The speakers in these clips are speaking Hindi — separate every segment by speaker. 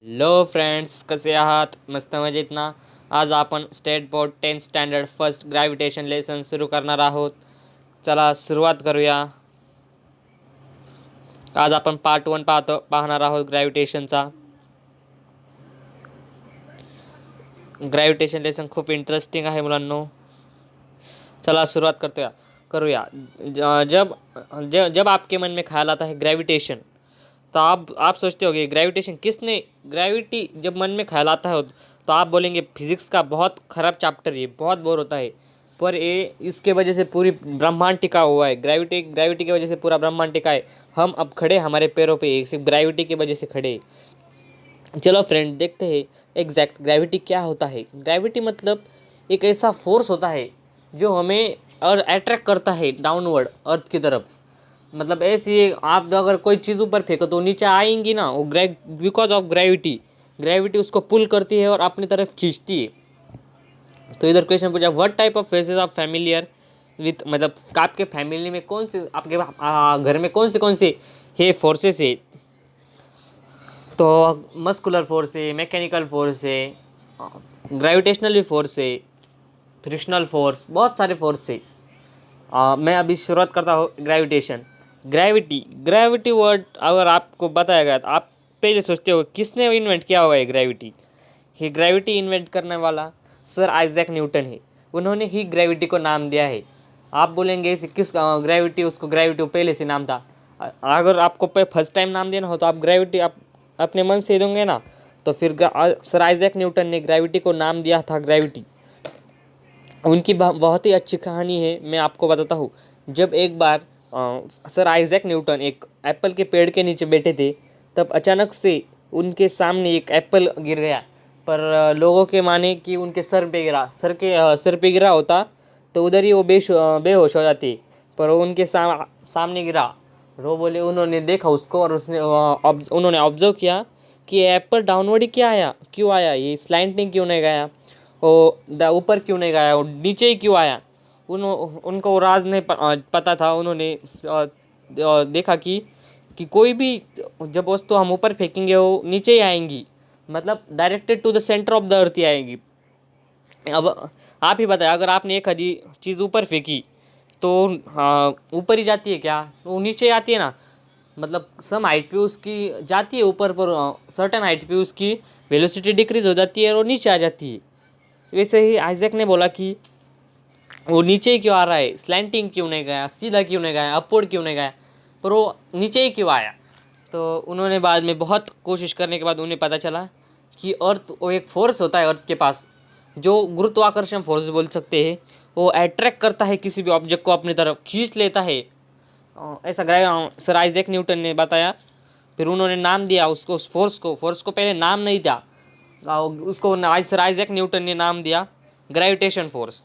Speaker 1: हॅलो फ्रेंड्स, कसे आहात? मस्त मजेत ना? आज आपण state board 10th standard first gravitation lesson सुरू करणार आहोत. चला सुरुवात करूया. आज आपण पार्ट 1 पाहणार आहोत ग्रॅव्हिटेशनचा. ग्रॅव्हिटेशन लेसन खूप इंटरेस्टिंग आहे मुलांनो. चला सुरुवात करूया. जब जब जब आपके मन में ख्याल आता है ग्रेविटेशन, तो आप सोचते होगे ग्रेविटेशन किसने ग्रेविटी जब मन में ख्याल आता है तो आप बोलेंगे फिजिक्स का बहुत ख़राब चैप्टर, ये बहुत बोर होता है। पर ये इसके वजह से पूरी ब्रह्मांड टिका हुआ है। ग्रेविटी की वजह से पूरा ब्रह्मांड टिका है। हम अब खड़े हमारे पैरों पे सिर्फ ग्रेविटी की वजह से खड़े। चलो फ्रेंड, देखते हैं एग्जैक्ट ग्रेविटी क्या होता है। ग्रेविटी मतलब एक ऐसा फोर्स होता है जो हमें और अट्रैक्ट करता है डाउनवर्ड अर्थ की तरफ। मतलब ऐसी आप अगर कोई चीज़ ऊपर फेंको तो नीचे आएंगी ना, वो बिकॉज ऑफ ग्रेविटी। ग्रेविटी उसको पुल करती है और अपनी तरफ खींचती है। तो इधर क्वेश्चन पूछा, what type of faces of familiar with, मतलब आपके फैमिली में कौन से, आपके घर में कौन से है फोर्सेस है। तो मस्कुलर फोर्स है, मैकेनिकल फोर्स है, ग्रेविटेशनल फोर्स है, फ्रिक्शनल फोर्स, बहुत सारे फोर्स है। मैं अभी शुरुआत करता हूँ ग्रेविटेशन। ग्रेविटी वर्ड अगर आपको बताया गया तो आप पहले सोचते हो किसने इन्वेंट किया होगा ये ग्रेविटी। ये ग्रेविटी इन्वेंट करने वाला सर आइजैक न्यूटन है। उन्होंने ही ग्रेविटी को नाम दिया है। आप बोलेंगे इसे किस ग्रेविटी, उसको ग्रेविटी पहले से नाम था। अगर आपको फर्स्ट टाइम नाम देना हो तो आप ग्रेविटी आप अपने मन से दोगे ना, तो फिर सर आइजैक न्यूटन ने ग्रेविटी को नाम दिया था ग्रेविटी। उनकी बहुत ही अच्छी कहानी है, मैं आपको बताता हूँ। जब एक बार सर आइजैक न्यूटन एक एप्पल के पेड़ के नीचे बैठे थे, तब अचानक से उनके सामने एक एप्पल गिर गया। पर लोगों के माने कि उनके सर पे गिरा, सर पे गिरा होता तो उधर ही वो बेहोश हो जाती, पर वो उनके सामने गिरा। वो बोले, उन्होंने देखा उसको और उन्होंने ऑब्जर्व किया कि एप्पल डाउनवर्ड ही क्यों आया, ये स्लैंटिंग क्यों नहीं गया, वो ऊपर क्यों नहीं गया, वो नीचे ही क्यों आया। उनको वो राज नहीं पता था। उन्होंने देखा कि कोई भी जब वस्तु हम ऊपर फेंकेंगे वो नीचे ही आएंगी, मतलब directed to the centre of the earth ही आएंगी। अब आप ही बताएं, अगर आपने एक आधी चीज़ ऊपर फेंकी तो ऊपर ही जाती है क्या, वो नीचे आती है ना। मतलब सम हाइट पे उसकी जाती है ऊपर, पर सर्टेन हाइट पे उसकी वेलोसिटी डिक्रीज हो जाती है और नीचे आ जाती है। वैसे ही आइजैक ने बोला कि वो नीचे ही क्यों आ रहा है, स्लैंटिंग क्यों नहीं गया, सीधा क्यों नहीं गया, अपवर्ड क्यों नहीं गया, पर वो नीचे ही क्यों आया। तो उन्होंने बाद में बहुत कोशिश करने के बाद उन्हें पता चला कि अर्थ वो एक फोर्स होता है अर्थ के पास, जो गुरुत्वाकर्षण फोर्स बोल सकते हैं। वो अट्रैक्ट करता है किसी भी ऑब्जेक्ट को अपनी तरफ खींच लेता है। ऐसा सर आइजैक न्यूटन ने बताया। फिर उन्होंने नाम दिया उसको, उस फोर्स को पहले नाम नहीं था, उसको सर आइजैक न्यूटन ने नाम दिया ग्रेविटेशन फोर्स।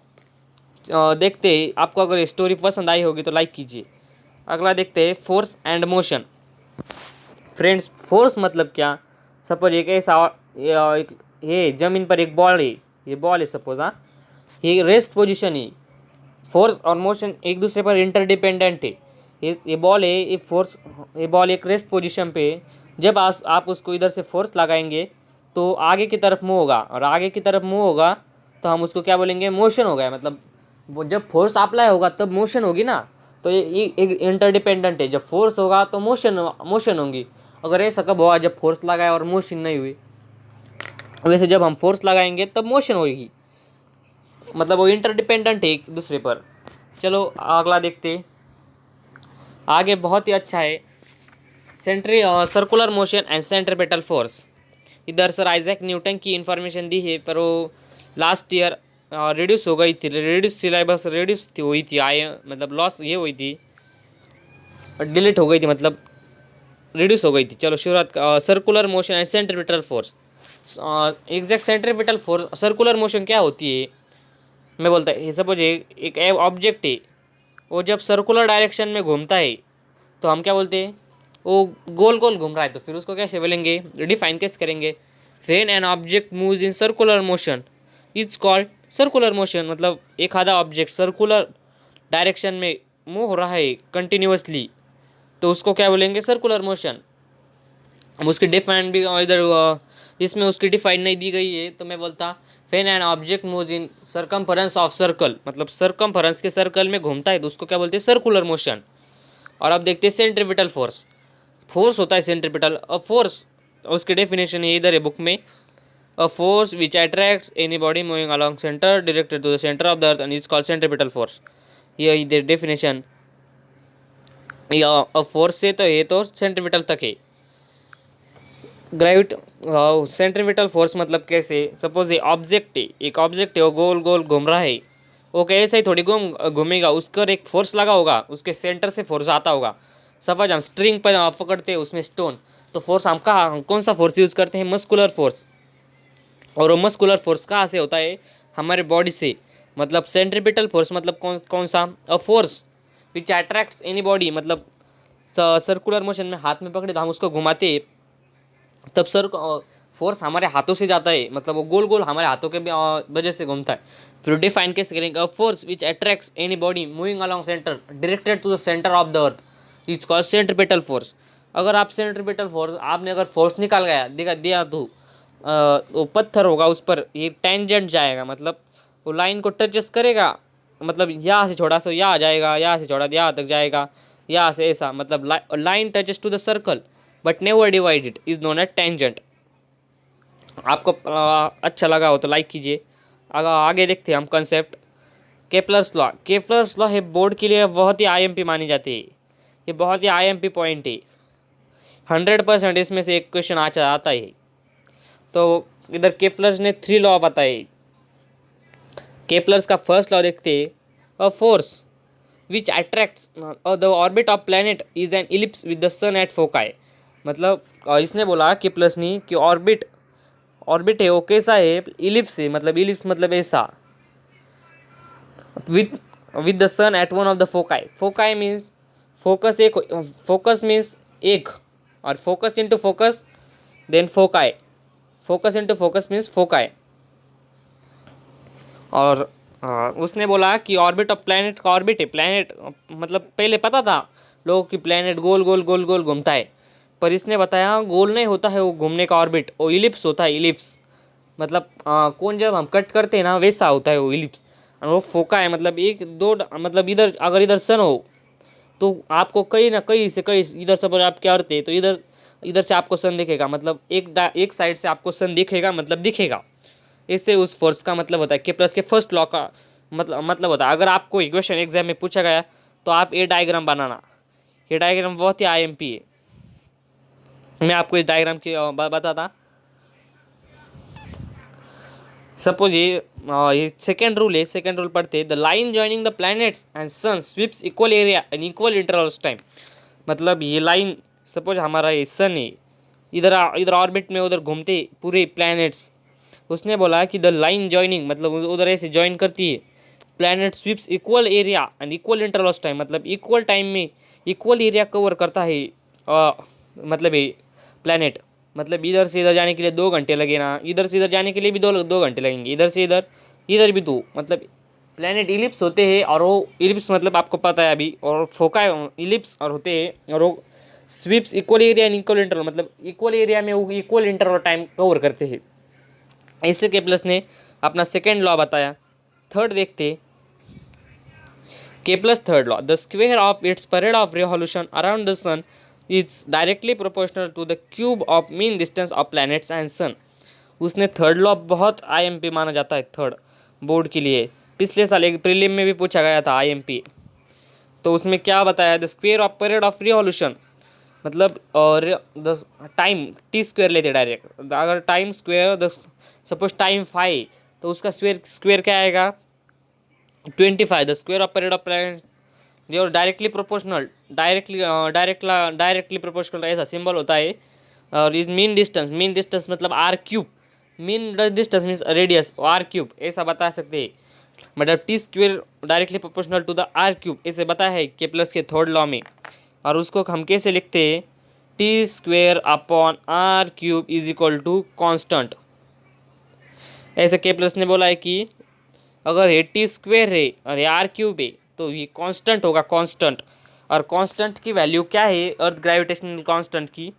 Speaker 1: देखते हैं, आपको अगर ये स्टोरी पसंद आई होगी तो लाइक कीजिए। अगला देखते हैं, force and motion. Friends, force मतलब क्या। सपोज एक ऐसा ये ज़मीन पर एक बॉल है, ये बॉल है सपोज, हाँ, ये रेस्ट पोजीशन है। फोर्स और मोशन एक दूसरे पर इंटरडिपेंडेंट है। ये बॉल है, ये बॉल एक रेस्ट पोजीशन पे है। जब आप उसको इधर से फोर्स लगाएंगे तो आगे की तरफ मूव होगा, और आगे की तरफ मूव होगा तो हम उसको क्या बोलेंगे, मोशन हो गया। मतलब वो जब फोर्स अप्लाई होगा तब मोशन होगी ना। तो ये एक इंटरडिपेंडेंट है। जब फोर्स होगा तो मोशन होंगी। अगर ऐसा कब हुआ, जब फोर्स लगाया और मोशन नहीं हुई। वैसे जब हम फोर्स लगाएंगे तब मोशन होगी। मतलब वो इंटरडिपेंडेंट है एक दूसरे पर। चलो अगला देखते। आगे बहुत ही अच्छा है, circular motion and centripetal force. इधर सर आइजैक न्यूटन की इन्फॉर्मेशन दी है, पर वो लास्ट ईयर रिड्यूस हो गई थी, सिलेबस रिड्यूस हुई थी, मतलब लॉस ये हुई थी, डिलीट हो गई थी, मतलब रिड्यूस हो गई थी। चलो शुरुआत, circular motion and centripetal force. Exact centripetal force, circular motion क्या होती है, मैं बोलता है, सपोज एक ऑब्जेक्ट है, वो जब सर्कुलर डायरेक्शन में घूमता है तो हम क्या बोलते हैं, वो गोल गोल घूम रहा है, तो फिर उसको कैसे बोलेंगे, डिफाइन कैसे करेंगे। When an object moves in circular motion it's called circular motion. मतलब एक आधा ऑब्जेक्ट सर्कुलर डायरेक्शन में मूव हो रहा है कंटिन्यूसली, तो उसको क्या बोलेंगे, सर्कुलर मोशन। हम उसकी डिफाइन भी इधर इसमें उसकी डिफाइन नहीं दी गई है, तो मैं बोलता when an object moves in circumference of circle, मतलब सरकमफेरेंस के सर्कल में घूमता है तो उसको क्या बोलते हैं, सर्कुलर मोशन। और अब देखते हैं सेंट्रीपिटल फोर्स। फोर्स होता है सेंट्रीपिटल, अ फोर्स, उसकी डेफिनेशन है इधर है बुक में, a force which attracts any body moving along centre directed to the centre of the earth and is called centripetal force. ये इधर डेफिनेशन, या फोर्स से तो ये तो सेंट्रीपिटल तक है। ग्रेविट सेंट्रीपिटल फोर्स मतलब कैसे, सपोज ये ऑब्जेक्ट है, एक ऑब्जेक्ट है वो गोल गोल घूम रहा है, वो कैसे ही थोड़ी घूमेगा, उसका एक फोर्स लगा होगा, उसके सेंटर से फोर्स आता होगा। सपोज हम स्ट्रिंग पर पकड़ते हैं उसमें स्टोन, तो फोर्स हम कहाँ कौन सा फोर्स यूज़ करते हैं, मस्कुलर फोर्स। और वो मस्कुलर फोर्स कहाँ से होता है, हमारे बॉडी से। मतलब सेंट्रीपिटल फोर्स मतलब कौन कौन सा, अ force which attracts any body, मतलब सर्कुलर मोशन में हाथ में पकड़े तो हम उसको घुमाते हैं, तब सर फोर्स हमारे हाथों से जाता है, मतलब वो गोल गोल हमारे हाथों के वजह से घूमता है। फिर डिफाइन कैसे करेंगे, a force which attracts any body moving along centre directed to the centre of the earth is called centripetal force. अगर आप सेंट्रीपिटल फोर्स, आपने अगर फोर्स निकाल गया दिखा दिया तो वो पत्थर होगा उस पर ये टेंजेंट जाएगा, मतलब वो लाइन को टचेस करेगा, मतलब यहाँ से छोड़ा सो यहाँ आ जाएगा, यहाँ से छोड़ा यहाँ तक जाएगा, यहाँ से ऐसा, मतलब line touches to the circle but never divide it is known as tangent. आपको अच्छा लगा हो तो लाइक कीजिए। आगे देखते हैं हम concept, Kepler's law. Kepler's law है बोर्ड के लिए बहुत ही आईएमपी मानी जाती है, ये बहुत ही आईएमपी पॉइंट है, 100% इसमें से एक क्वेश्चन आता है। तो इधर केपलर्स ने 3 लॉ बताए। केपलर्स का फर्स्ट लॉ देखते हैं, a force which attracts the orbit of planet is an ellipse with the sun at foci. मतलब इसने बोला केपलर्स ने कि ऑर्बिट ऑर्बिट है वो कैसा है, इलिप्स है, मतलब इलिप्स मतलब ऐसा, with with the sun at one of the foci. Foci means focus, एक फोकस मीन्स एक, और focus into focus then foci, focus into focus means foci. और उसने बोला कि ऑर्बिट ऑफ प्लैनेट का ऑर्बिट है, प्लैनेट मतलब पहले पता था लोगों की प्लैनेट गोल गोल गोल गोल घूमता है, पर इसने बताया गोल नहीं होता है वो घूमने का ऑर्बिट, वो इलिप्स होता है, इलिप्स मतलब कौन जब हम कट करते हैं ना वैसा होता है वो इलिप्स। और वो फोका है, मतलब एक दो मतलब इधर अगर इधर सन हो तो आपको कहीं ना कहीं से कहीं इधर सपोज आप क्या करते हैं तो इधर इधर से आपको सन दिखेगा, मतलब एक साइड से आपको सन दिखेगा, मतलब दिखेगा। इससे उस फोर्स का मतलब होता है कि प्लस के फर्स्ट लॉ का मतलब होता है। अगर आपको इक्वेशन एग्जाम में पूछा गया तो आप ये डायग्राम बनाना, ये डायग्राम बहुत ही आईएमपी है। मैं आपको इस डायग्राम की बताता। सपोज ये सेकेंड रूल है, सेकेंड रूल पढ़ते, the line joining the planets and sun sweeps equal area and equal intervals time. मतलब ये लाइन, सपोज हमारा ये सन है, इधर इधर ऑर्बिट में उधर घूमते पूरे प्लैनेट्स, उसने बोला कि द लाइन जॉइनिंग मतलब उधर ऐसे जॉइन करती है, planet sweeps equal area and equal intervals time, मतलब इक्वल टाइम में इक्वल एरिया कवर करता है मतलब ये प्लैनेट, मतलब इधर से इधर जाने के लिए 2 घंटे लगे ना, इधर से इधर जाने के लिए भी 2 घंटे लगेंगे, इधर से इधर इधर भी 2, मतलब प्लैनेट इलिप्स होते हैं, और वो इलिप्स मतलब आपको पता है अभी, और फोका इलिप्स और होते हैं, और वो sweeps equal area and equal interval, मतलब इक्वल एरिया में वो इक्वल इंटरवल टाइम कवर करते हैं। ऐसे केपलस ने अपना सेकेंड लॉ बताया। थर्ड देखते, Kepler's third law, the square of its period of revolution around the sun is directly proportional to the cube of mean distance of planets and sun. उसने थर्ड लॉ बहुत आईएमपी माना जाता है थर्ड बोर्ड के लिए, पिछले साल एक प्रीलिम में भी पूछा गया था आईएमपी। तो उसमें क्या बताया, the square of period of revolution, मतलब और द टाइम टी स्क्वेयर लेते डायरेक्ट, अगर time square the suppose time 5 तो उसका स्क्वेयर स्क्वेयर क्या आएगा 25, the square of period of planet जो डायरेक्टली प्रोपोर्शनल, डायरेक्टली प्रोपोर्शनल ऐसा सिंबल होता है। और इज मीन डिस्टेंस मतलब R cube, mean distance means radius R cube, ऐसा बता सकते हैं। मतलब T square directly proportional to the are cube, ऐसे बताया है केपलस के थर्ड लॉ में। और उसको हम कैसे लिखते हैं, T square upon R cube is equal to constant. ऐसे केपलस ने बोला है कि अगर ये टी स्क्वेयर है और ये आर क्यूब है तो ये कांस्टेंट होगा, कांस्टेंट। और कांस्टेंट की वैल्यू क्या है अर्थ ग्रेविटेशनल कांस्टेंट की,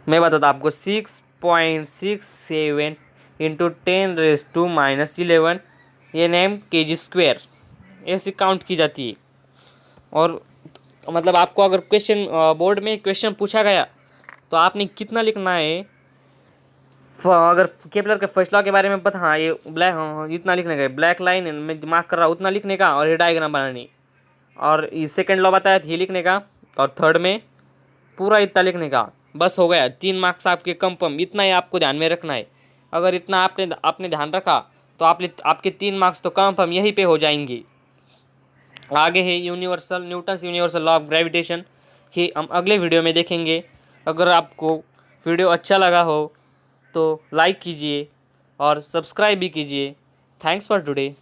Speaker 1: मैं बताता आपको 6.67 इंटू 10⁻⁻11 ये नेम kg², ऐसी काउंट की जाती है। और मतलब आपको अगर क्वेश्चन बोर्ड में क्वेश्चन पूछा गया तो आपने कितना लिखना है, अगर केपलर के फर्स्ट लॉ के बारे में पता, हाँ ये ब्लैक, हाँ इतना लिखने का, ब्लैक लाइन में दिमाग कर रहा हूँ उतना लिखने का, और ये डायग्राम बनानी, और ये सेकंड लॉ बताया ये लिखने का, और थर्ड में पूरा इतना लिखने का। बस हो गया, 3 मार्क्स आपके कंफर्म। इतना ही आपको ध्यान में रखना है। अगर इतना आपने ध्यान रखा तो आपके 3 मार्क्स तो कंफर्म यहीं पे हो जाएंगे। आगे है Newton's universal law of gravitation, ये हम अगले वीडियो में देखेंगे। अगर आपको वीडियो अच्छा लगा हो तो लाइक कीजिए और सब्सक्राइब भी कीजिए। Thanks for today.